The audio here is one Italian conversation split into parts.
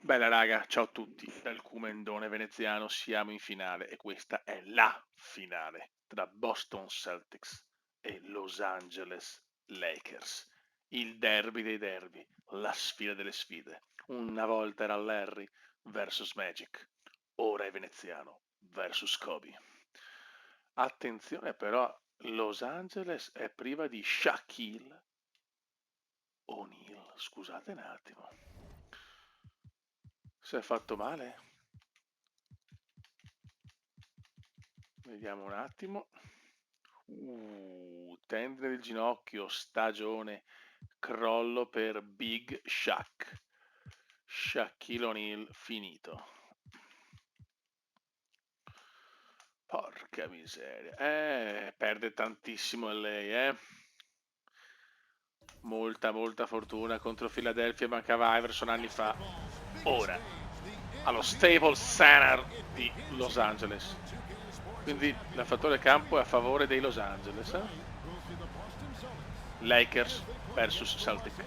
Bella raga, ciao a tutti, dal Cumendone veneziano siamo in finale e questa è la finale tra Boston Celtics e Los Angeles Lakers. Il derby dei derby, la sfida delle sfide. Una volta era Larry versus Magic, ora è veneziano versus Kobe. Attenzione però, Los Angeles è priva di Shaquille O'Neal, scusate un attimo. Si è fatto male? Vediamo un attimo. Tendine del ginocchio, stagione, crollo per Big Shaq. Shaquille O'Neal finito. Porca miseria. Perde tantissimo lei, eh. Molta fortuna contro Philadelphia, mancava Iverson anni fa. Ora, allo Staples Center di Los Angeles. Quindi il fattore campo è a favore dei Los Angeles. Lakers versus Celtic.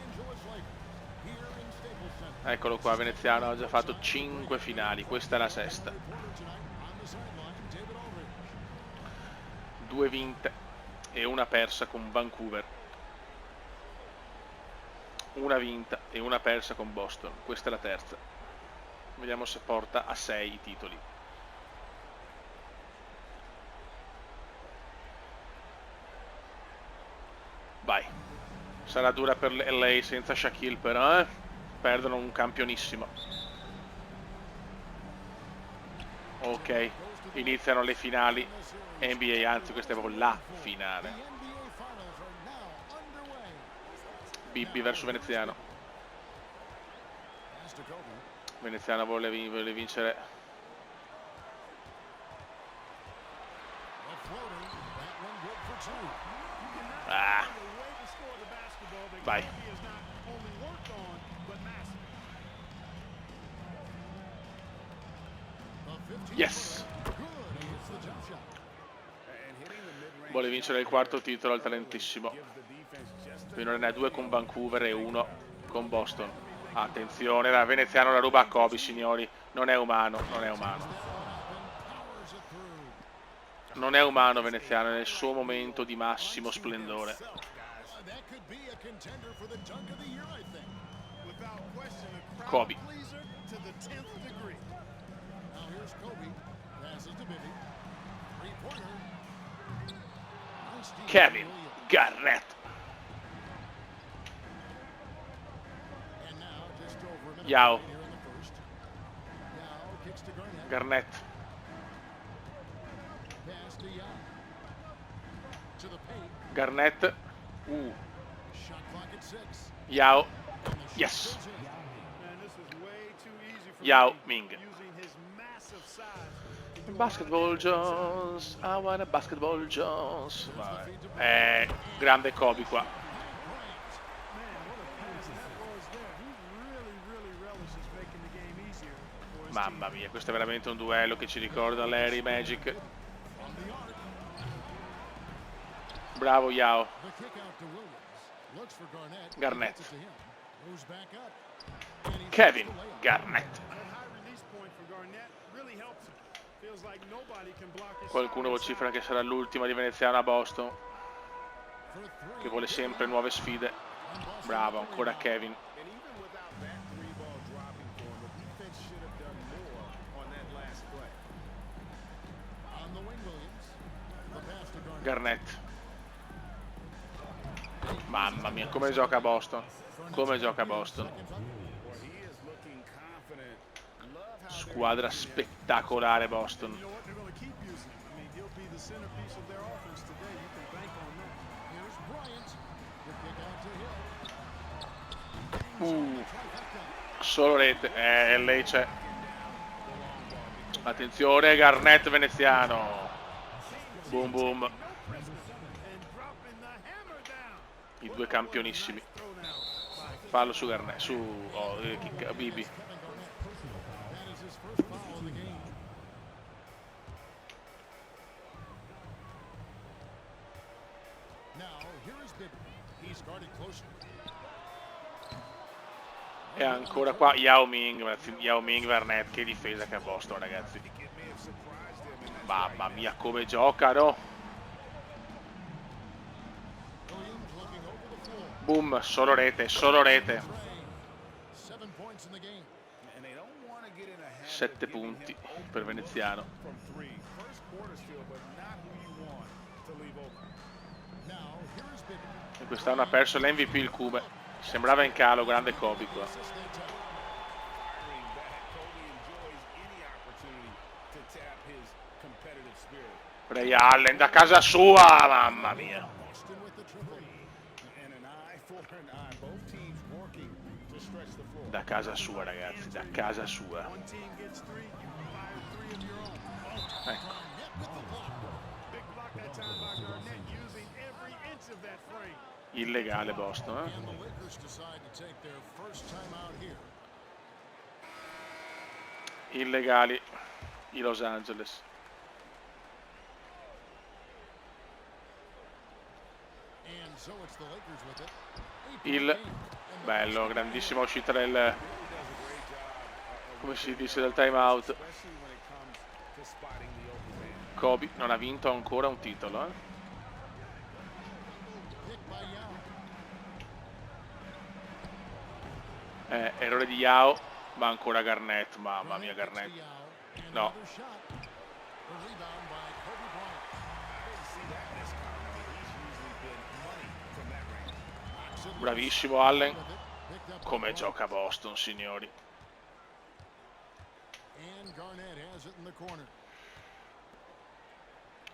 Eccolo qua, veneziano, ha già fatto 5 finali, questa è la sesta. 2 vinte e una persa con Vancouver. Una vinta e una persa con Boston, questa è la terza. Vediamo se porta a 6 i titoli. Vai. Sarà dura per LA senza Shaquille però, perdono un campionissimo. Ok, iniziano le finali NBA, anzi questa è proprio la finale. Bibby verso Veneziano. Veneziano vuole vincere. Vai. Yes. Vuole vincere il quarto titolo al talentissimo. Quindi ne ha 2 con Vancouver e 1 con Boston. Attenzione, la veneziano la ruba a Kobe, signori. Non è umano, non è umano. Non è umano veneziano, è nel suo momento di massimo splendore. Kobe. Kevin Garnett. Yao. Garnett. Garnett. Yao. Yes. Yao Ming. Basketball Jones, I want a Basketball Jones. Grande Kobe qua. Mamma mia, questo è veramente un duello che ci ricorda Larry Magic. Bravo Yao. Garnett. Kevin Garnett. Qualcuno vocifera che sarà l'ultima di veneziano a Boston, che vuole sempre nuove sfide. Bravo, ancora Kevin. Garnett. Mamma mia, come gioca Boston. Come gioca Boston. Squadra spettacolare Boston. Solo rete. Lei c'è. Attenzione, Garnett veneziano. Boom boom. I due campionissimi. Fallo su Garnett, su Bibi. E ancora qua Yao Ming, Yao Ming Vernet, che difesa che ha Boston, ragazzi. Mamma mia come giocano. Boom, solo rete, solo rete. 7 punti per Veneziano. E quest'anno ha perso l'MVP il Cube. Sembrava in calo, grande Kobe qua. Ray Allen da casa sua, mamma mia. Da casa sua, ragazzi, da casa sua. Ecco. Illegale Boston, eh? Illegali i Los Angeles. Il bello, grandissima uscita del, come si dice, del time out. Kobe non ha vinto ancora un titolo, eh? Errore di Yao, ma ancora Garnett, mamma mia Garnett. No. Bravissimo Allen. Come gioca Boston, signori.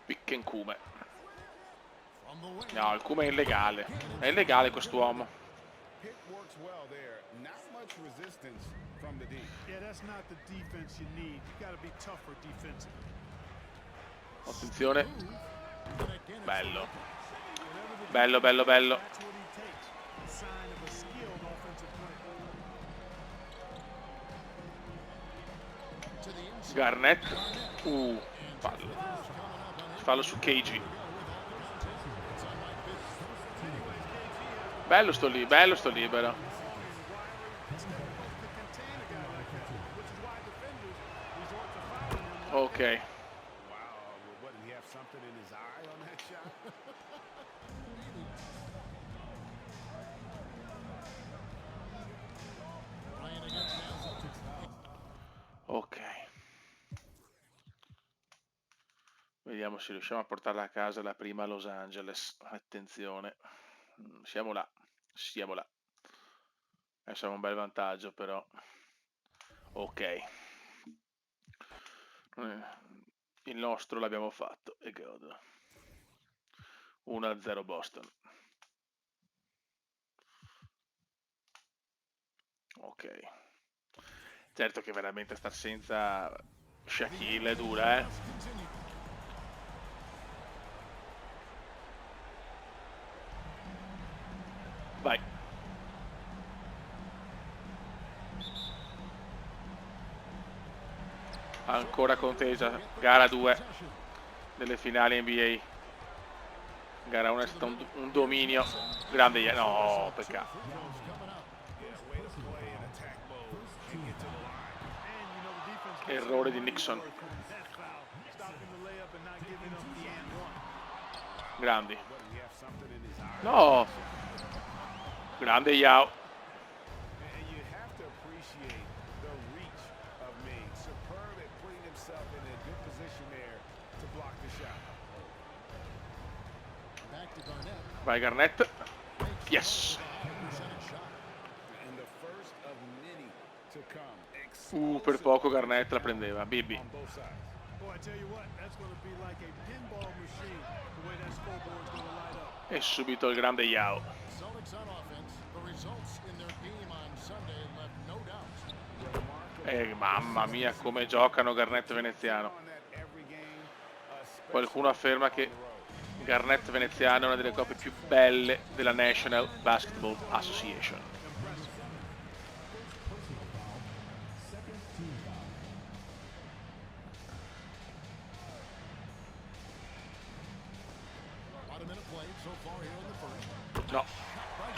Pick and Kume. No, il Kume è illegale. È illegale quest'uomo. Attenzione. Bello. Bello, bello, bello. Garnett. Fallo. Fallo su KG. Bello sto libero. Ok. Ok. Vediamo se riusciamo a portarla a casa la prima Los Angeles. Attenzione. Siamo là. Siamo là. Adesso è un bel vantaggio però. Ok. Il nostro l'abbiamo fatto. E god. 1-0 Boston. Ok. Certo che veramente star senza Shaquille è dura, eh. Vai. Ancora contesa. Gara 2 delle finali NBA. Gara 1 è stato un dominio. Grande. No, peccato. Errore di Nixon. Grandi. No. Grande Yao. Vai Garnett. Yes. Per poco Garnett la prendeva. Bibi. E subito il grande Yao. Mamma mia come giocano Garnett e Veneziano. Qualcuno afferma che Garnett Veneziano è una delle coppie più belle della National Basketball Association. No,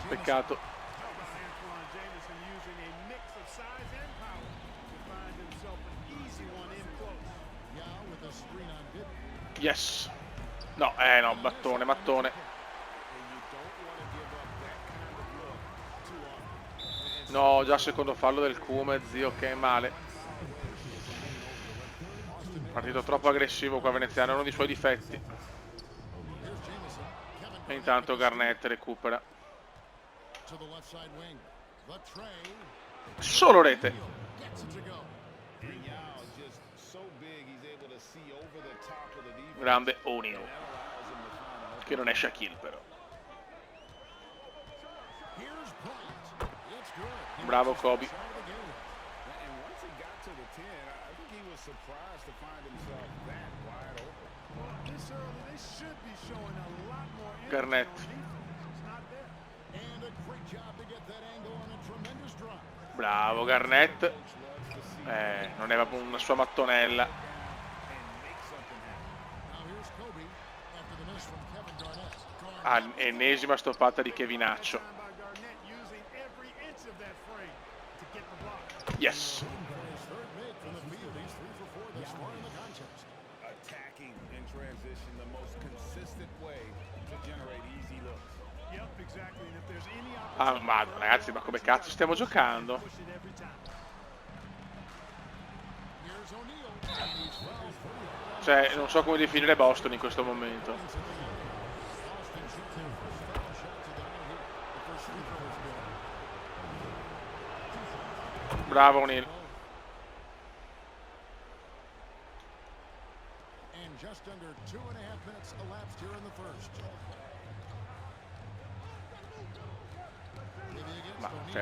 peccato. Yes. No, no, mattone, mattone. No, già secondo fallo del Cume, zio, che male. Partito troppo aggressivo qua veneziano, è uno dei suoi difetti. E intanto Garnett recupera. Solo rete. Grande O'Neal. Che non è Shaquille però. Bravo Kobe. Garnett. Bravo Garnett. Non era una sua mattonella. Ennesima stoppata di Kevinaccio. Yes. Ah, ma ragazzi, ma come cazzo stiamo giocando? Cioè, non so come definire Boston in questo momento. Bravo O'Neal.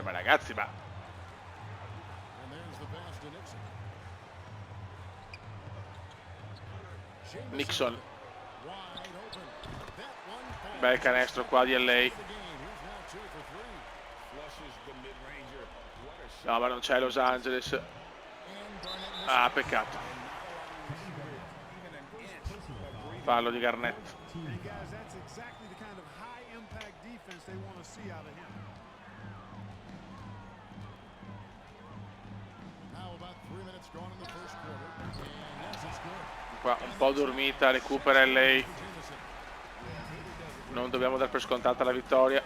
Ma ragazzi, ma... Nixon. Bel canestro qua di LA. No, ma non c'è Los Angeles. Ah, peccato. Fallo di Garnett. Qua un po' dormita, recupera LA. Non dobbiamo dar per scontata la vittoria.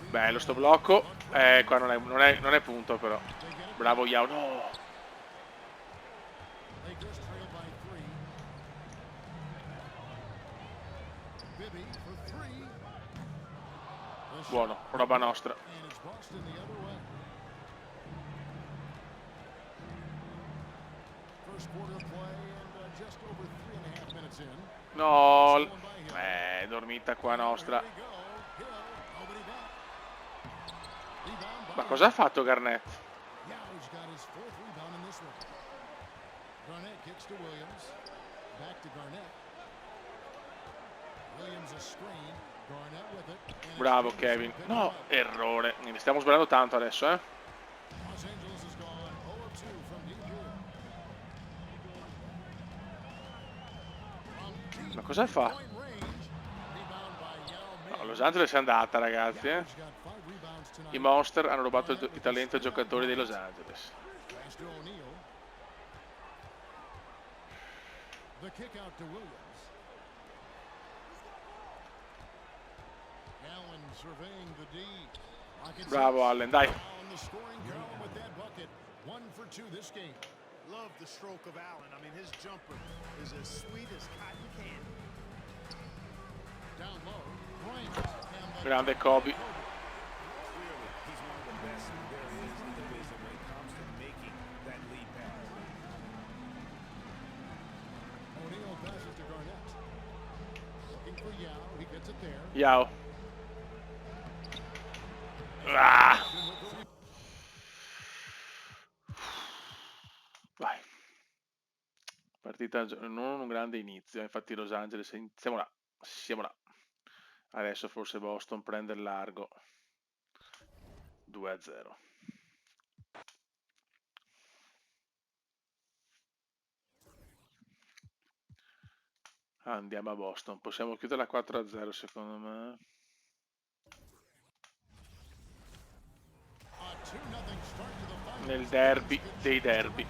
Bello sto blocco. Qua non è punto però. Bravo Yao. No. Buono, roba nostra. No, dormita qua nostra. Ma cosa ha fatto Garnett? Bravo Kevin. No, errore. Ne stiamo sbagliando tanto adesso, eh. Ma cosa fa? No, Los Angeles è andata, ragazzi, eh. I Monster hanno rubato il talento ai giocatori dei Los Angeles. Bravo Allen, dai. Grande Kobe. Yao. Ah! Vai. Partita non un grande inizio, infatti Los Angeles, siamo là, siamo là. Adesso forse Boston prende il largo. 2-0. Andiamo a Boston, possiamo chiuderla 4-0 secondo me. nel derby dei derby.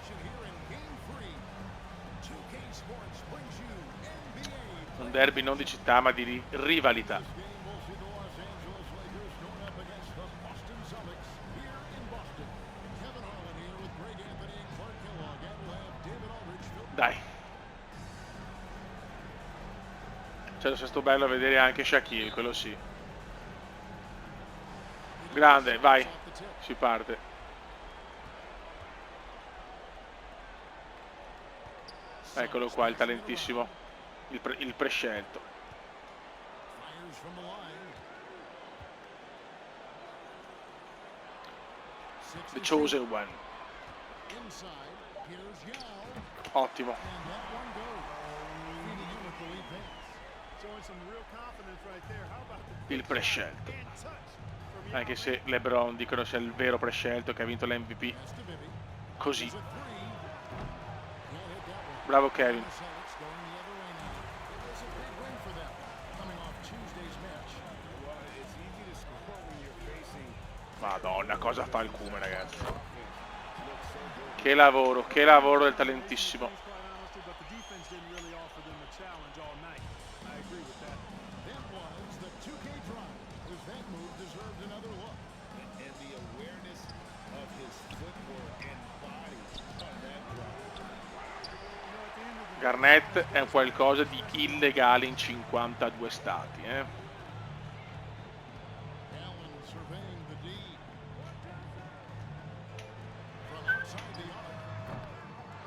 Un derby non di città ma di rivalità. Dai. Cioè, se sto bello a vedere anche Shaquille, quello sì. Grande, vai. Si parte. Eccolo qua, il talentissimo, il prescelto. The chosen one. Ottimo. Il prescelto. Anche se LeBron dicono sia il vero prescelto che ha vinto l'MVP. Così. Bravo Kevin. Madonna, cosa fa il Cume, ragazzi. Che lavoro del talentissimo. Garnett è un qualcosa di illegale in 52 stati,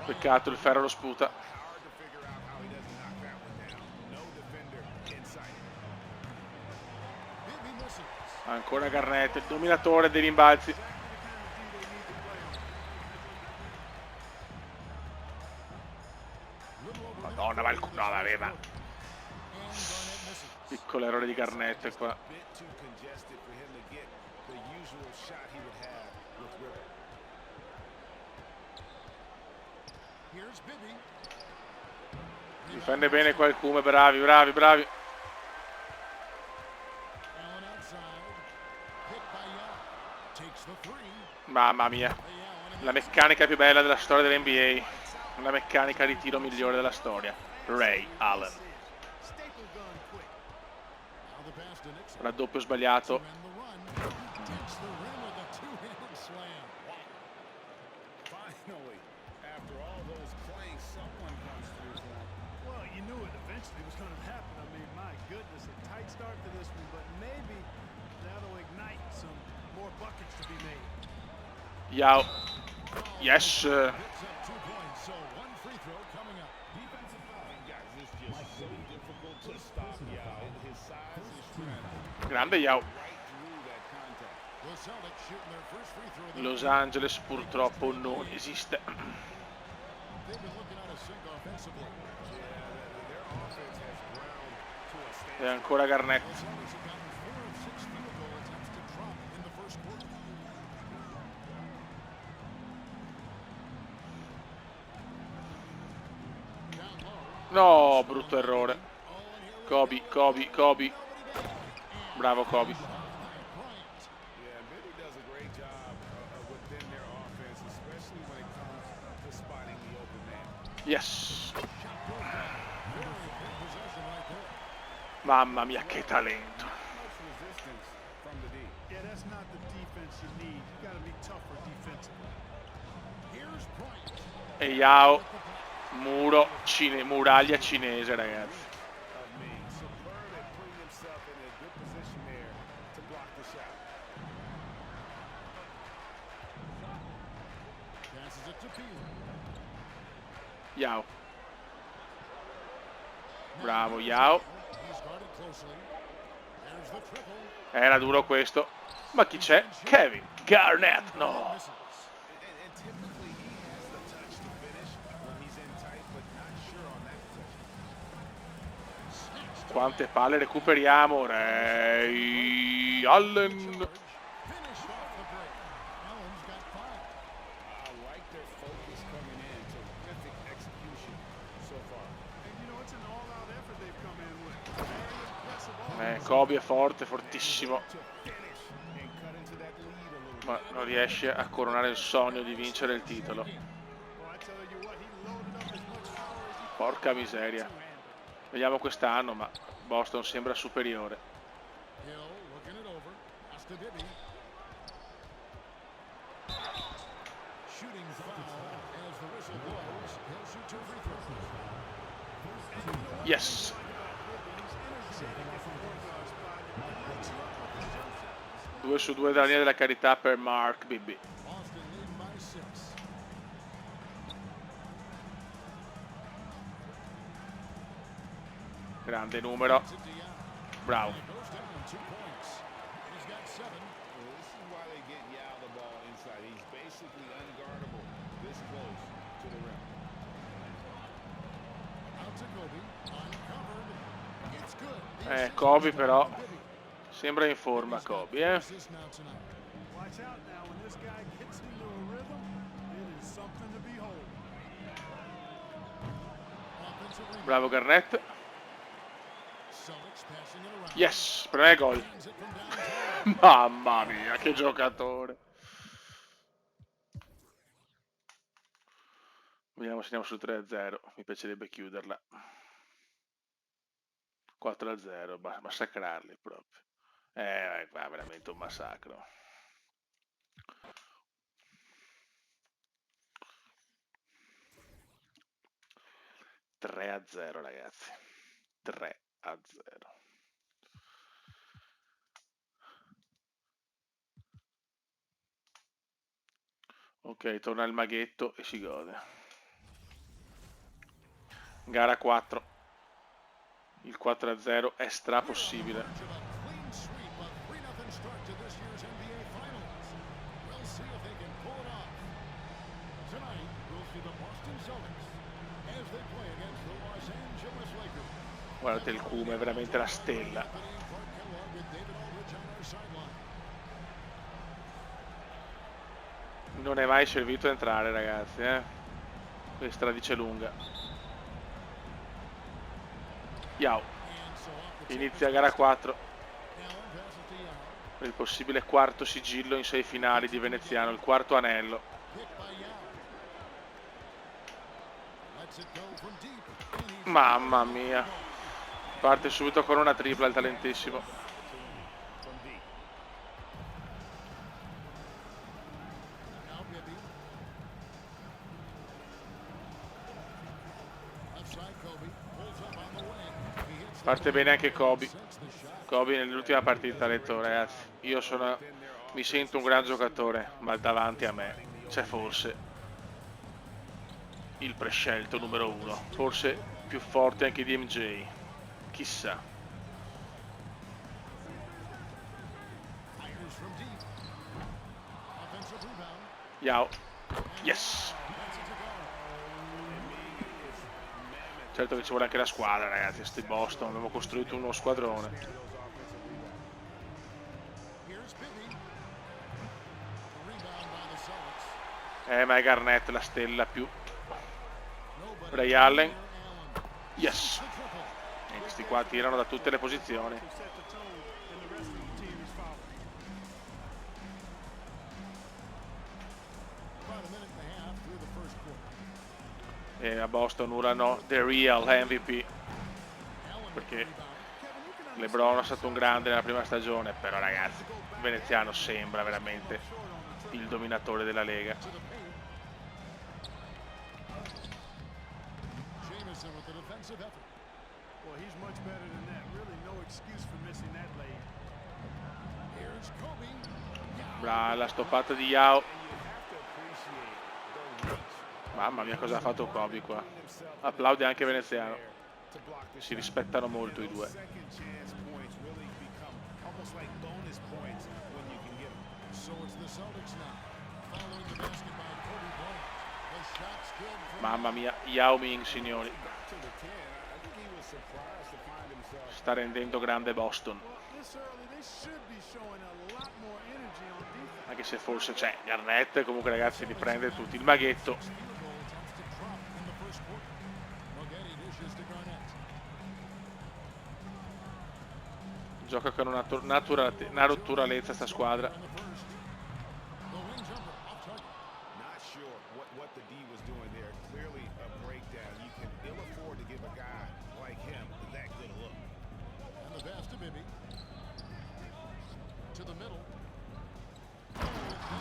Peccato, il ferro lo sputa. Ancora Garnett, il dominatore dei rimbalzi. Madonna, va il culo. No, l'aveva. Piccolo errore di Garnett qua. Difende bene qua il Cume, bravi, bravi, bravi. Mamma mia, la meccanica più bella della storia dell'NBA, la meccanica di tiro migliore della storia, Ray Allen. Raddoppio sbagliato. Yao. Yes. Grande Yao. Los Angeles purtroppo non esiste. E ancora Garnett. No, brutto errore. Kobe, Kobe, Kobe. Bravo Kobe. Yes. Mamma mia, che talento. E Yao. Muro, muraglia cinese, ragazzi. Yao. Bravo Yao. Era duro questo. Ma chi c'è? Kevin Garnett. No. Quante palle recuperiamo? Ray Allen. Kobe è forte, fortissimo. ma non riesce a coronare il sogno di vincere il titolo. Porca miseria. Vediamo quest'anno, ma Boston sembra superiore. Yes. Due su due dalla linea della carità per Mark Bibby. Grande numero. Bravo. Kobe però sembra in forma, Kobe, Bravo Garnett. Yes, per me è gol. Mamma mia, che giocatore. Vediamo se andiamo sul 3-0. Mi piacerebbe chiuderla. 4-0, massacrarli proprio. Qua è veramente un massacro. (3-0) ragazzi. 3-0. Ok, torna il maghetto e si gode. Gara 4. Il 4-0 è stra possibile. Guardate il Kuma, è veramente la stella. Non è mai servito a entrare, ragazzi, Questa la dice lunga. Yao. Inizia gara 4. Per il possibile quarto sigillo in 6 finali di Veneziano, il quarto anello. Mamma mia. Parte subito con una tripla il talentissimo. Parte bene anche Kobe. Kobe nell'ultima partita ha detto: ragazzi, mi sento un gran giocatore, ma davanti a me c'è forse il prescelto numero 1, forse più forte anche di MJ, chissà. Yao. Yes. Certo che ci vuole anche la squadra, ragazzi, sti Boston, abbiamo costruito uno squadrone. Ma è Garnett la stella più. Ray Allen. Yes. E questi qua tirano da tutte le posizioni. E a Boston urlano The Real MVP, perché LeBron è stato un grande nella prima stagione, però ragazzi, il veneziano sembra veramente il dominatore della Lega. La stoppata di Yao. Mamma mia, cosa ha fatto Kobe qua. Applaude anche veneziano. Si rispettano molto i due. Mamma mia, Yao Ming, signori. Sta rendendo grande Boston. Anche se forse c'è Garnett, comunque ragazzi, li prende tutti. Il maghetto. Gioca con una naturalezza sta squadra.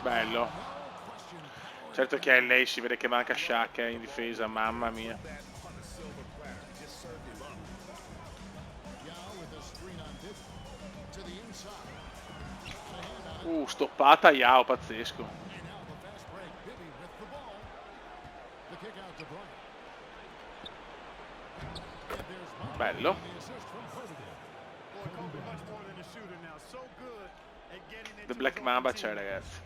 Bello. Certo che a lei si vede che manca Shaq in difesa, mamma mia. Stoppata Yao, pazzesco. Bello. The Black Mamba c'è, ragazzi.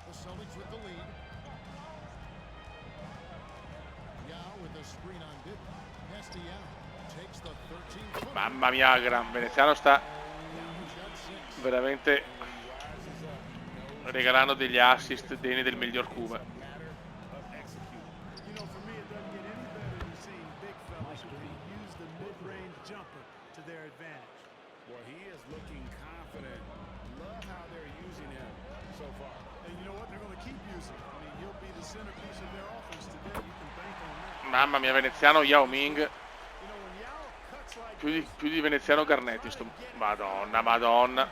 Mamma mia, Gran Veneziano sta veramente regalando degli assist degni del miglior Cuba. Mamma mia, Veneziano Yao Ming. Più di Veneziano Garnetti. Madonna, madonna.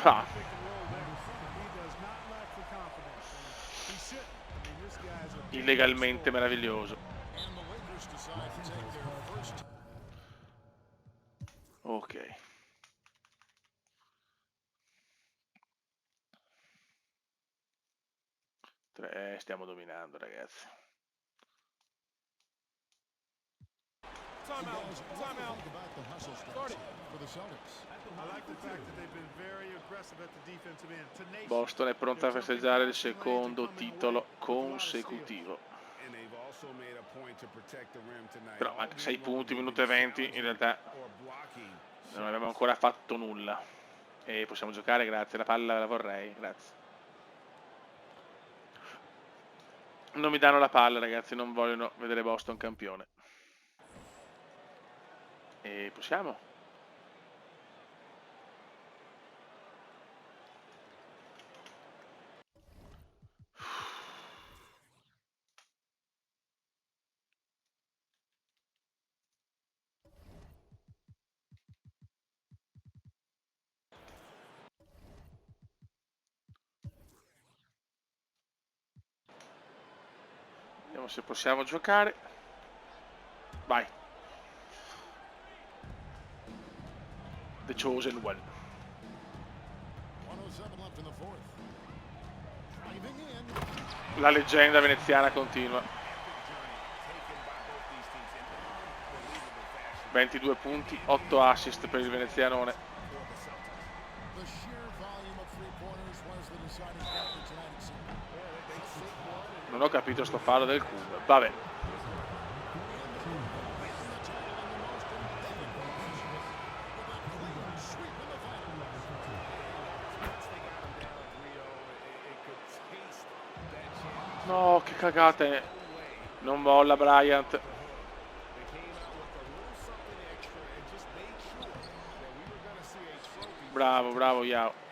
Ah. Illegalmente meraviglioso. Ok. Stiamo dominando, ragazzi. Boston è pronta a festeggiare il secondo titolo consecutivo. Però manca 6 punti, minuto e 20, in realtà non abbiamo ancora fatto nulla. E possiamo giocare, grazie, la palla la vorrei, grazie. Non mi danno la palla, ragazzi, non vogliono vedere Boston campione. E possiamo? Vediamo se possiamo giocare. Vai. The Chosen One. La leggenda veneziana continua. 22 punti, 8 assist per il venezianone. Non ho capito sto fallo del Cuba. Vabbè. No, che cagate. Non molla Bryant. Bravo, bravo Yao.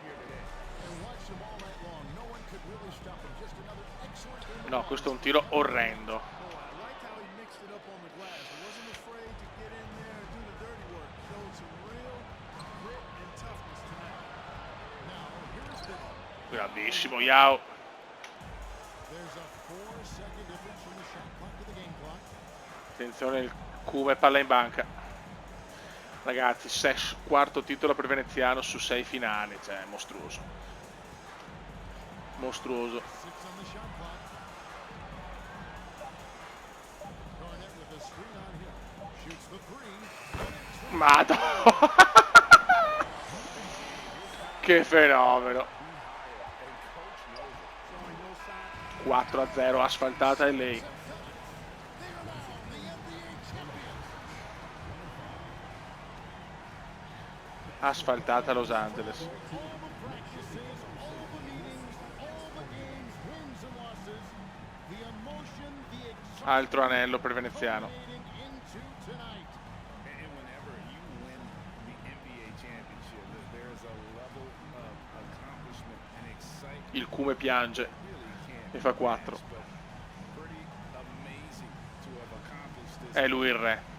No, questo è un tiro orrendo. Grandissimo Yao. Attenzione, il Cuba e palla in banca. Ragazzi, quarto titolo per Veneziano su 6 finali, cioè mostruoso. Mostruoso. Madonna. Che fenomeno. 4-0, asfaltata e lei. Asfaltata Los Angeles. Altro anello per Veneziano. Il Cume piange e fa 4. È lui il re.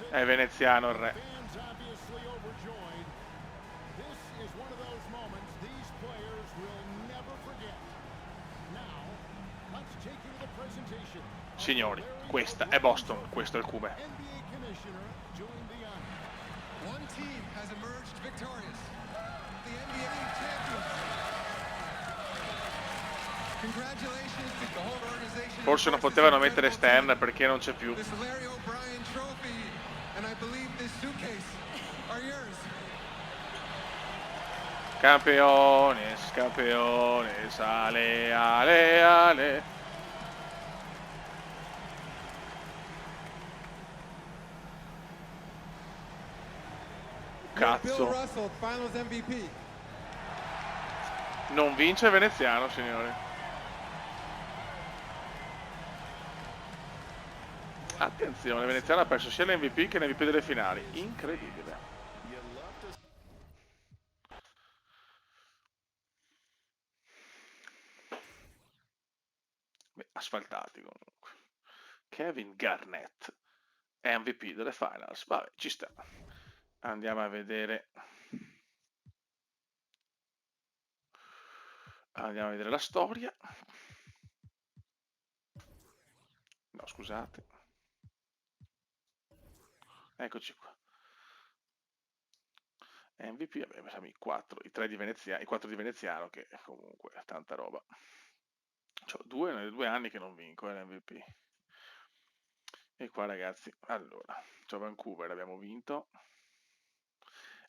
È veneziano il re. Signori, questa è Boston, questo è il Cume. One team has emerged victorious. The NBA champions. Congratulations to the whole organization. Forse non potevano mettere Stern perché non c'è più. This Larry O'Brien trophy and I believe this suitcase are yours. Campeones, campeones, ale, ale, ale. Bill Cazzo. Russell, Finals MVP. Non vince il veneziano, signori. Attenzione, il veneziano ha perso sia l'MVP che l'MVP delle finali. Incredibile. Beh, asfaltati comunque. Kevin Garnett, MVP delle finals. Vabbè, ci sta. Andiamo a vedere. Andiamo a vedere la storia. No, scusate. Eccoci qua. MVP, vabbè, siamo i 4, i 3 di Veneziano, i 4 di Veneziano, che comunque è tanta roba. C'ho 2 anni che non vinco l'MVP. E qua ragazzi, allora, c'ho Vancouver, abbiamo vinto.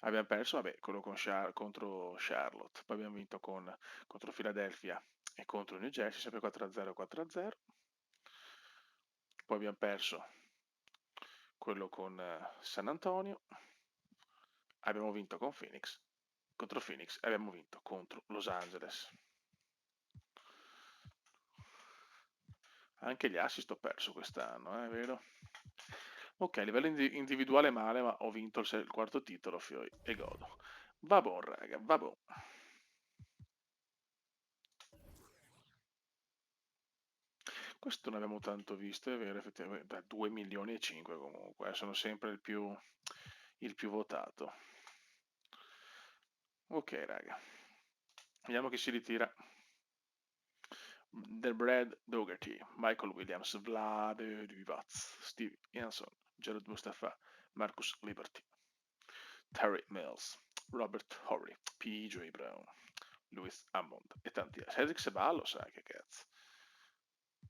Abbiamo perso, vabbè, quello con contro Charlotte, poi abbiamo vinto contro Philadelphia e contro New Jersey, sempre 4-0, 4-0. Poi abbiamo perso quello con San Antonio, abbiamo vinto con Phoenix, contro Phoenix e abbiamo vinto contro Los Angeles. Anche gli assist ho perso quest'anno, è vero? Ok, a livello individuale male, ma ho vinto il quarto titolo, fioi, e godo. Va buon, raga, va buon. Questo non abbiamo tanto visto, è vero, effettivamente, da 2 milioni e 5 comunque, sono sempre il più votato. Ok, raga. Vediamo chi si ritira. The Brad Dougherty, Michael Williams, Vlad Divac, Steve Janson, Jared Mustafa, Marcus Liberty, Terry Mills, Robert Horry, PJ Brown, Lewis Hammond e tanti altri. Cedric Seballo, sai che cazzo.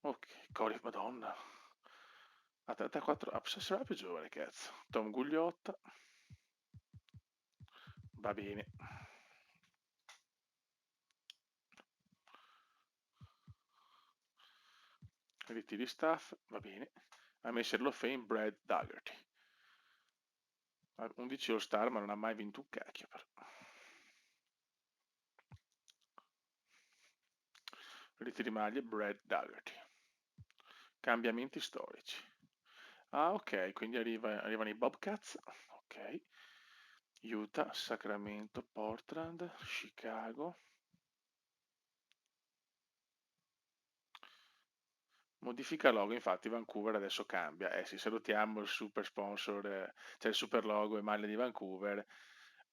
Ok, Cory, madonna. A 34, sarà più giovane, cazzo. Tom Gugliotta. Va bene. Ritiri staff, va bene. Ha messo Hall of Fame Brad Dougherty. 11 All-Star, ma non ha mai vinto un cacchio. Però. Ritiri maglie Brad Dougherty. Cambiamenti storici. Ah, ok, quindi arrivano i Bobcats. Ok. Utah, Sacramento, Portland, Chicago. Modifica logo, infatti Vancouver adesso cambia. Sì, salutiamo il super sponsor, cioè il super logo e maglia di Vancouver.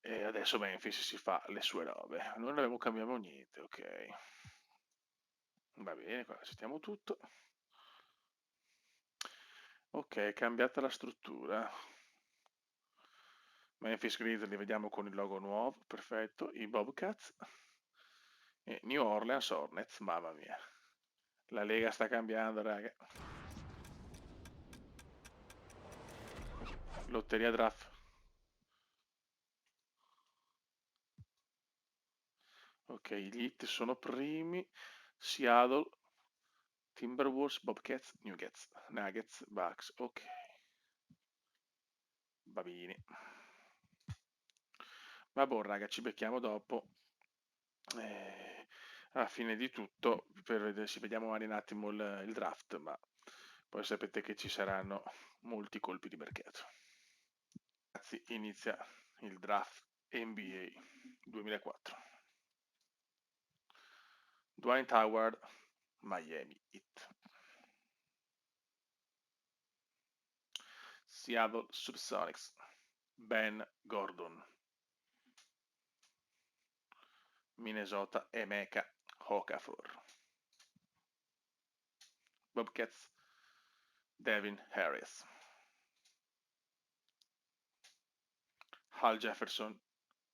E adesso Memphis si fa le sue robe. Noi non abbiamo cambiato niente, ok. Va bene, qua accettiamo tutto. Ok, è cambiata la struttura. Memphis Grizzlies li vediamo con il logo nuovo, perfetto. I Bobcats. E New Orleans Hornets, mamma mia. La Lega sta cambiando, raga. Lotteria draft. Ok, gli Heat sono primi. Seattle, Timberwolves, Bobcats, Nuggets, Bucks. Ok. Va bene. Vabbè, raga, ci becchiamo dopo. Alla fine di tutto, per vedere, ci vediamo magari un attimo il draft, ma poi sapete che ci saranno molti colpi di mercato. Ragazzi, inizia il draft NBA 2004. Dwight Howard, Miami Heat. Seattle Supersonics, Ben Gordon. Minnesota Emeka Okafor. Bobcats, Devin Harris. Hal Jefferson,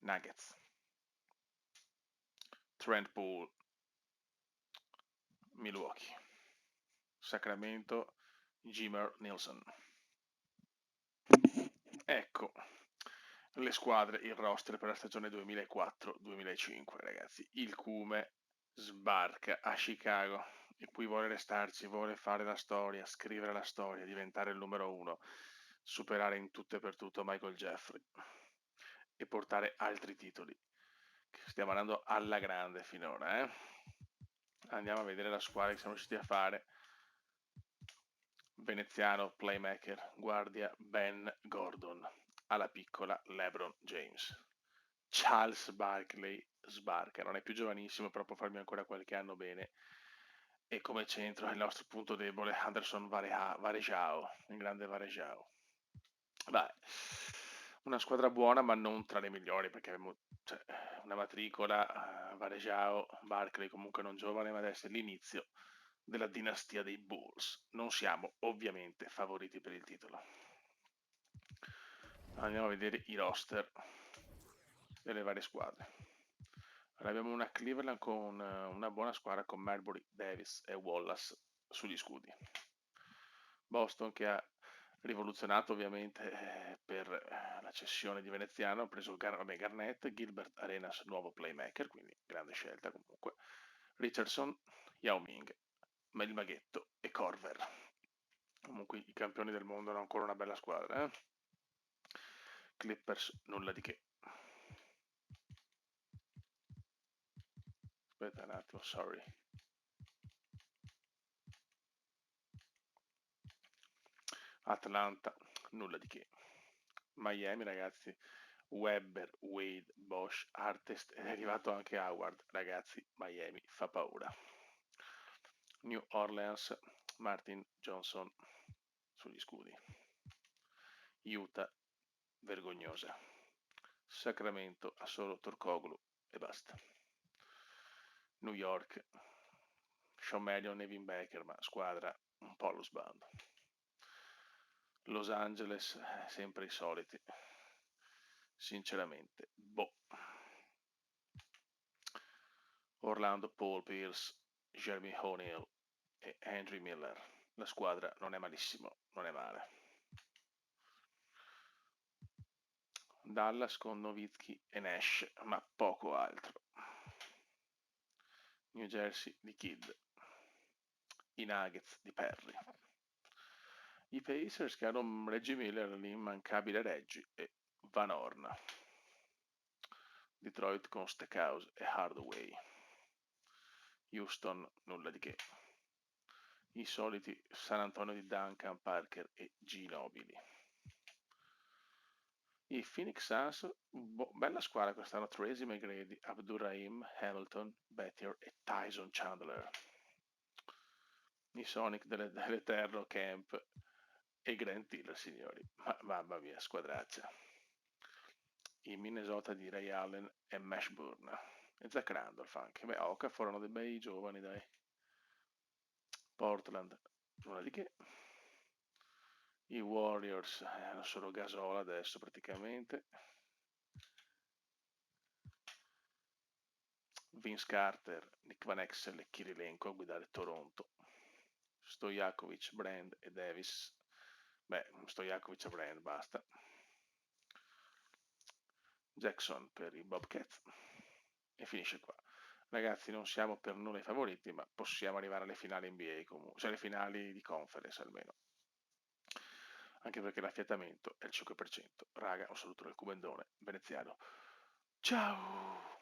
Nuggets. Trent Poole, Milwaukee. Sacramento, Jimmer Nielsen. Ecco le squadre, il roster per la stagione 2004-2005, ragazzi. Il Cume sbarca a Chicago e qui vuole restarci, vuole fare la storia, scrivere la storia, diventare il numero uno, superare in tutto e per tutto Michael Jeffrey e portare altri titoli. Stiamo andando alla grande finora, Andiamo a vedere la squadra che siamo riusciti a fare. Veneziano, playmaker, guardia Ben Gordon, alla piccola LeBron James. Charles Barkley sbarca, non è più giovanissimo, però può farmi ancora qualche anno bene. E come centro il nostro punto debole, Anderson Varejao, il grande Varejao. Beh, una squadra buona, ma non tra le migliori, perché abbiamo una matricola, Varejao, Barkley comunque non giovane, ma adesso è l'inizio della dinastia dei Bulls. Non siamo ovviamente favoriti per il titolo. Andiamo a vedere i roster delle varie squadre. Allora, abbiamo una Cleveland con una buona squadra con Marbury, Davis e Wallace sugli scudi. Boston che ha rivoluzionato ovviamente per la cessione di Veneziano, ha preso Garnett, Gilbert Arenas, nuovo playmaker, quindi grande scelta comunque, Richardson, Yao Ming, il Maghetto e Corver. Comunque i campioni del mondo hanno ancora una bella squadra. Clippers, nulla di che. Aspetta un attimo, sorry. Atlanta, nulla di che. Miami, ragazzi, Webber, Wade, Bosch, Artest ed è arrivato anche Howard. Ragazzi, Miami fa paura. New Orleans, Martin Johnson sugli scudi. Utah, vergognosa. Sacramento ha solo Turkoglu e basta. New York, Sean Marion e Vin Baker, ma squadra un po' allo sbando. Los Angeles, sempre i soliti. Sinceramente, boh. Orlando, Paul Pierce, Jeremy O'Neal e Henry Miller. La squadra non è malissimo, non è male. Dallas con Nowitzki e Nash, ma poco altro. New Jersey di Kidd. I Nuggets di Perry. I Pacers che hanno Reggie Miller, l'immancabile Reggie, e Van Horn. Detroit con Stackhouse e Hardaway. Houston, nulla di che. I soliti San Antonio di Duncan, Parker e Ginobili. I Phoenix Suns, bella squadra quest'anno, Tracy McGrady, Abdur-Rahim, Hamilton, Bettier e Tyson Chandler. I Sonic dell'Eterno Camp e Grant Hill, signori, mamma mia, squadraccia. I Minnesota di Ray Allen e Mashburn e Zach Randolph anche. Beh, Okafor erano dei bei giovani, dai. Portland, nulla di che. I Warriors hanno solo Gasol adesso praticamente. Vince Carter, Nick Van Exel e Kirilenko a guidare Toronto. Stojakovic, Brand e Davis. Beh, Stojakovic e Brand, basta. Jackson per i Bobcats. E finisce qua. Ragazzi, non siamo per nulla i favoriti, ma possiamo arrivare alle finali NBA comunque, cioè alle finali di conference almeno. Anche perché l'affiatamento è il 5%. Raga, un saluto dal Cubendone veneziano. Ciao!